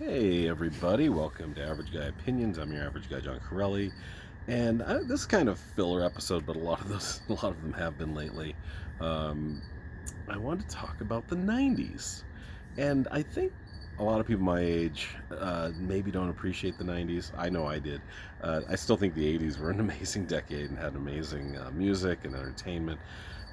Hey everybody, welcome to Average Guy Opinions. I'm your average guy, John Corelli, and this is kind of filler episode, but a lot of them have been lately. Um, I wanted to talk about the '90s, and I think a lot of people my age maybe don't appreciate the '90s. I know I did. I still think the '80s were an amazing decade and had amazing music and entertainment.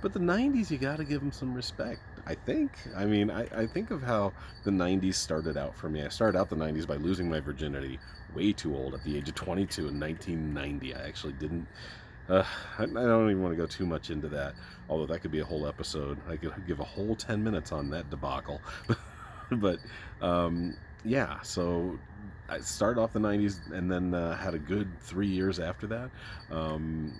But the '90s, you got to give them some respect. I think. I mean, I think of how the '90s started out for me. I started out the '90s by losing my virginity way too old at the age of 22 in 1990. I actually didn't. I don't even want to go too much into that, although that could be a whole episode. I could give a whole 10 minutes on that debacle. but um, yeah, so I started off the '90s and then had a good 3 years after that. Um,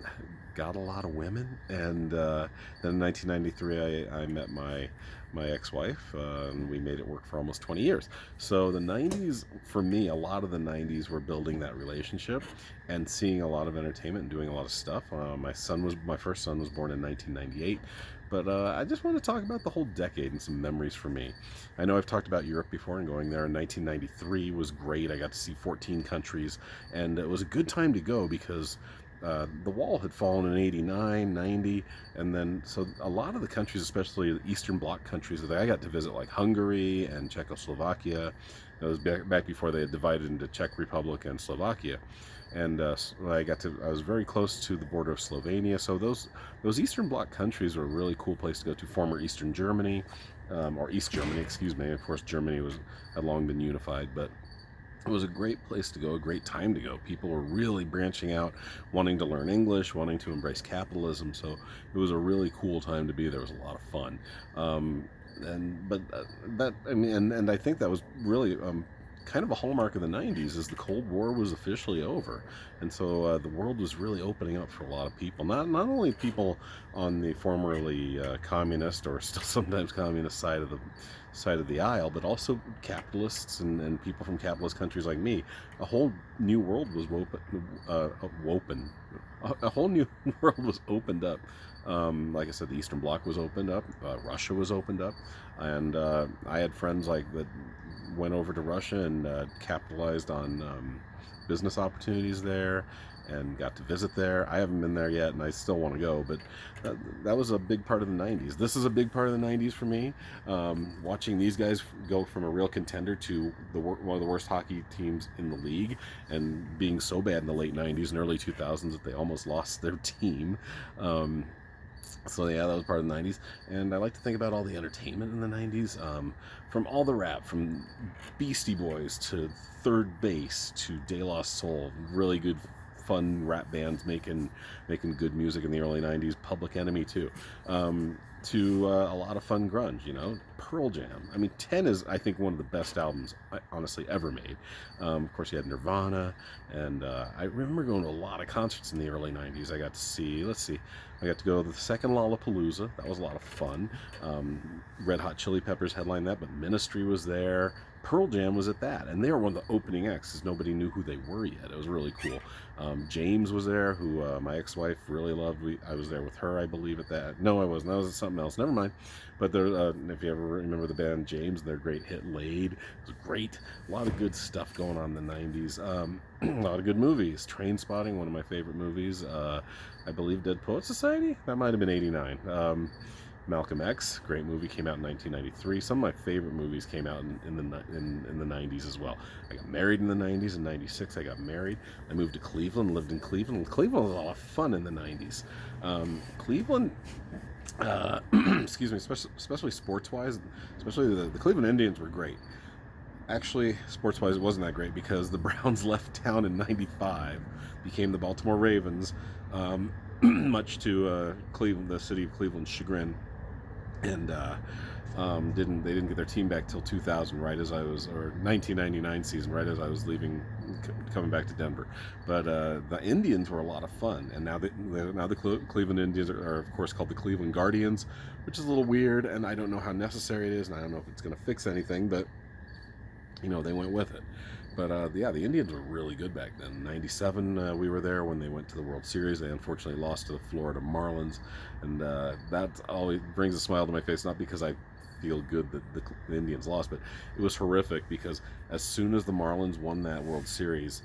got a lot of women, and then in 1993 I met my ex-wife, and we made it work for almost 20 years. So the '90s, for me, a lot of the '90s were building that relationship and seeing a lot of entertainment and doing a lot of stuff. My first son was born in 1998. But I just want to talk about the whole decade and some memories for me. I know I've talked about Europe before, and going there in 1993 was great. I got to see 14 countries, and it was a good time to go because the wall had fallen in 89, 90, and then so a lot of the countries, especially the Eastern Bloc countries, that I got to visit, like Hungary and Czechoslovakia. That was back before they had divided into Czech Republic and Slovakia. And I was very close to the border of Slovenia. So those Eastern Bloc countries were a really cool place to go to. Former Eastern Germany, or East Germany, excuse me. Of course, Germany had long been unified, but it was a great place to go, a great time to go. People were really branching out, wanting to learn English, wanting to embrace capitalism. So it was a really cool time to be there. It was a lot of fun. And but that I mean, and I think that was really kind of a hallmark of the '90s, is the Cold War was officially over, and so the world was really opening up for a lot of people. Not only people on the formerly communist, or still sometimes communist, side of the aisle, but also capitalists and people from capitalist countries like me. A whole new world was wopen. A whole new world was opened up. Like I said, the Eastern Bloc was opened up. Russia was opened up, and I had friends like that went over to Russia and capitalized on business opportunities there, and got to visit there. I haven't been there yet, and I still want to go, but that was a big part of the '90s. This is a big part of the '90s for me. Watching these guys go from a real contender to one of the worst hockey teams in the league, and being so bad in the late '90s and early 2000s that they almost lost their team. So yeah, that was part of the '90s, and I like to think about all the entertainment in the '90s, from all the rap, from Beastie Boys to Third Base to De La Soul, really good, fun rap bands making good music in the early '90s. Public Enemy too, to a lot of fun grunge. Pearl Jam. I mean, 10 is, I think, one of the best albums I honestly ever made. Of course, you had Nirvana, and I remember going to a lot of concerts in the early '90s. I got to see, let's see, I got to go to the second Lollapalooza. That was a lot of fun. Red Hot Chili Peppers headlined that, but Ministry was there. Pearl Jam was at that, and they were one of the opening acts because nobody knew who they were yet. It was really cool. James was there, who my ex-wife really loved. I was there with her, I believe, at that. No, I wasn't. That was something else. Never mind. But there, if you ever remember the band James, their great hit "Laid" was great. A lot of good stuff going on in the '90s. A lot of good movies. Trainspotting, one of my favorite movies. I believe Dead Poet Society. That might have been '89. Malcolm X, great movie, came out in 1993. Some of my favorite movies came out in the '90s as well. I got married in the '90s. In '96, I got married. I moved to Cleveland, lived in Cleveland. Cleveland was a lot of fun in the '90s. Cleveland, excuse me, especially sports-wise, especially the Cleveland Indians were great. Actually, sports-wise, it wasn't that great because the Browns left town in '95, became the Baltimore Ravens, much to Cleveland, the city of Cleveland's chagrin, and they didn't get their team back till 2000, right as I was, or 1999 season, right as I was leaving, coming back to Denver. But the Indians were a lot of fun, and now the Cleveland Indians are of course called the Cleveland Guardians, which is a little weird, and I don't know how necessary it is, and I don't know if it's going to fix anything, but they went with it. But yeah, the Indians were really good back then. '97, we were there when they went to the World Series. They unfortunately lost to the Florida Marlins, and that always brings a smile to my face. Not because I feel good that the Indians lost, but it was horrific because as soon as the Marlins won that World Series,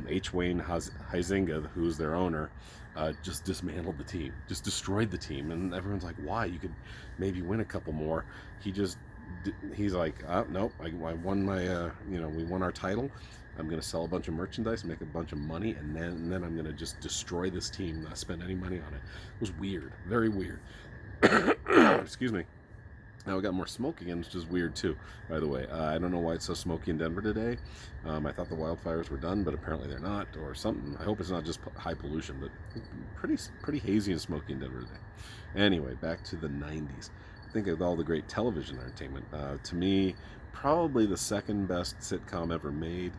H. Wayne Huizenga, who's their owner, just dismantled the team, just destroyed the team, and everyone's like, "Why? You could maybe win a couple more." He's like, "Nope, I won my, we won our title. I'm going to sell a bunch of merchandise, make a bunch of money, and then I'm going to just destroy this team, not spend any money on it." It was weird, very weird. Excuse me. Now we got more smoke again, which is weird too, by the way. I don't know why it's so smoky in Denver today. I thought the wildfires were done, but apparently they're not, or something. I hope it's not just high pollution, but pretty hazy and smoky in Denver today. Anyway, back to the 90s. Think of all the great television entertainment. To me, probably the second best sitcom ever made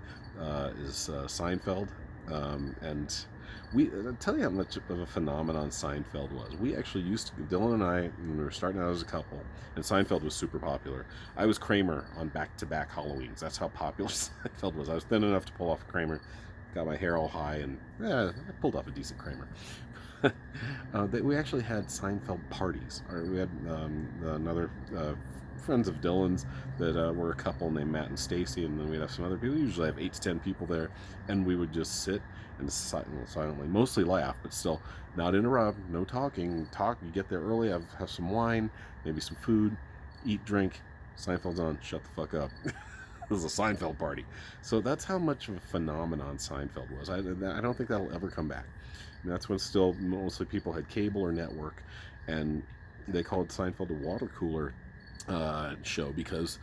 is Seinfeld. And I'll tell you how much of a phenomenon Seinfeld was. We actually used to, Dylan and I, when we were starting out as a couple, and Seinfeld was super popular. I was Kramer on back-to-back Halloweens. That's how popular Seinfeld was. I was thin enough to pull off a Kramer, got my hair all high, and I pulled off a decent Kramer. We actually had Seinfeld parties. We had another friends of Dylan's that were a couple named Matt and Stacy, and then we'd have some other people. We usually have 8 to 10 people there, and we would just sit and silently, mostly laugh, but still not interrupt, no talking. You get there early, have some wine, maybe some food, eat, drink. Seinfeld's on, shut the fuck up. This is a Seinfeld party. So that's how much of a phenomenon Seinfeld was. I don't think that'll ever come back. And that's when still mostly people had cable or network, and they called Seinfeld a water cooler show because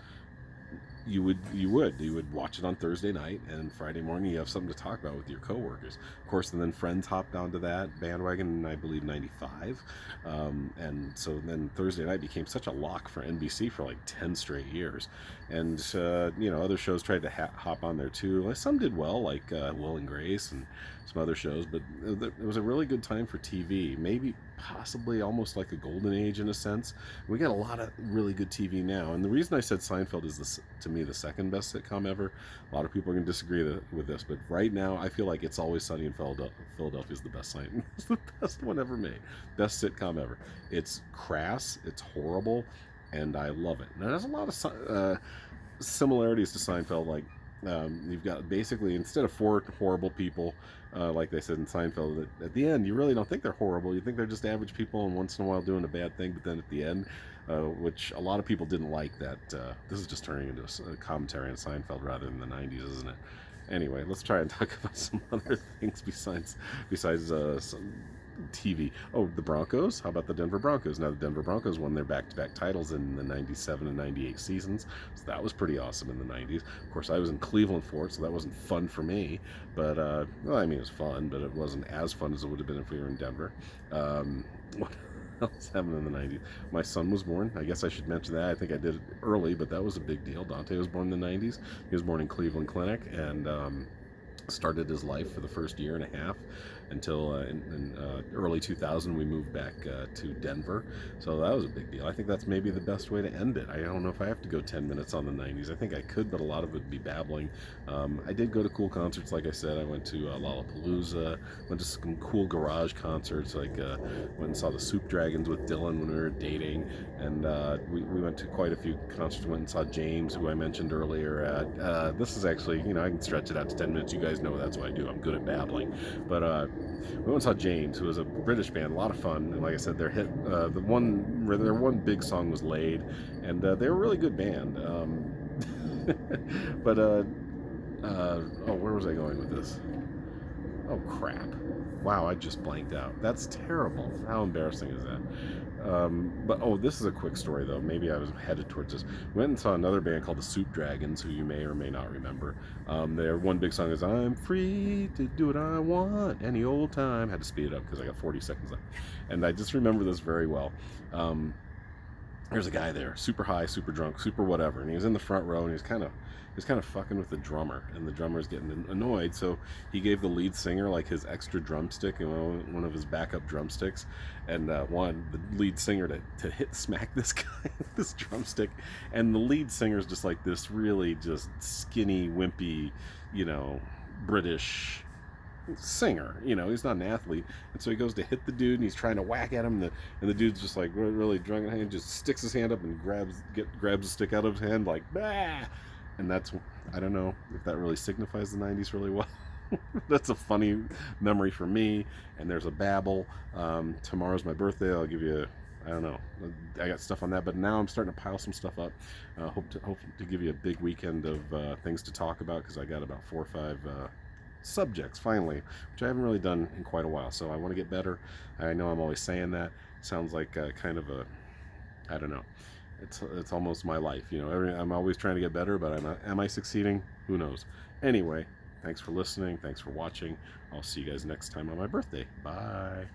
you would watch it on Thursday night, and Friday morning you have something to talk about with your coworkers. Of course, and then Friends hopped onto that bandwagon in, I believe, 95. And so then Thursday night became such a lock for NBC for like 10 straight years. And, other shows tried to hop on there too. Some did well, like Will and Grace and some other shows, but it was a really good time for TV. Maybe possibly almost like a golden age in a sense. We got a lot of really good TV now, and the reason I said Seinfeld is to me the second best sitcom ever. A lot of people are going to disagree with this, but right now I feel like It's Always Sunny in Philadelphia is the best It's the best one ever made, best sitcom ever. It's crass, it's horrible, and I love it. And it has a lot of similarities to Seinfeld. Like you've got basically, instead of 4 horrible people, like they said in Seinfeld, at the end you really don't think they're horrible. You think they're just average people and once in a while doing a bad thing, but then at the end, which a lot of people didn't like that. This is just turning into a commentary on Seinfeld rather than the 90s, isn't it? Anyway, let's try and talk about some other things besides some TV. Oh, the Broncos. How about the Denver Broncos? Now, the Denver Broncos won their back-to-back titles in the 97 and 98 seasons, so that was pretty awesome in the 90s. Of course, I was in Cleveland for it, so that wasn't fun for me, but, it was fun, but it wasn't as fun as it would have been if we were in Denver. What else happened in the 90s? My son was born. I guess I should mention that. I think I did it early, but that was a big deal. Dante was born in the 90s. He was born in Cleveland Clinic, and started his life for the first year and a half until in early 2000 we moved back to Denver. So that was a big deal. I think that's maybe the best way to end it. I don't know if I have to go 10 minutes on the 90s. I think I could, but a lot of it would be babbling. I did go to cool concerts, like I said. I went to Lollapalooza, went to some cool garage concerts, like went and saw the Soup Dragons with Dylan when we were dating, and we went to quite a few concerts. Went and saw James, who I mentioned earlier. This is actually, I can stretch it out to 10 minutes. You guys know that's what I do. I'm good at babbling. But we went and saw James, who was a British band, a lot of fun. And like I said, their one big song was Laid, and they were a really good band. But where was I going with this? Oh crap! Wow, I just blanked out. That's terrible. How embarrassing is that? This is a quick story though. Maybe I was headed towards this. Went and saw another band called the Soup Dragons, who you may or may not remember. Their one big song is "I'm free to do what I want any old time." Had to speed it up because I got 40 seconds left, and I just remember this very well. There's a guy there, super high, super drunk, super whatever, and he was in the front row, and he was kind of fucking with the drummer, and the drummer's getting annoyed, so he gave the lead singer like his extra drumstick, one of his backup drumsticks, and wanted the lead singer to smack this guy with this drumstick, and the lead singer's just like this really just skinny, wimpy, British singer, he's not an athlete. And so he goes to hit the dude, and he's trying to whack at him, and the dude's just like really drunk, and just sticks his hand up and grabs the stick out of his hand, like, bah! And that's, I don't know if that really signifies the 90s really well. That's a funny memory for me. And there's a Babble. Tomorrow's my birthday. I'll give you, I don't know, I got stuff on that, but now I'm starting to pile some stuff up. Hope to give you a big weekend of things to talk about, because I got about 4 or 5 subjects finally, which I haven't really done in quite a while. So I want to get better. I know I'm always saying that. Sounds like kind of a, I don't know. It's almost my life, I'm always trying to get better, but am I succeeding? Who knows? Anyway, thanks for listening. Thanks for watching. I'll see you guys next time on my birthday. Bye.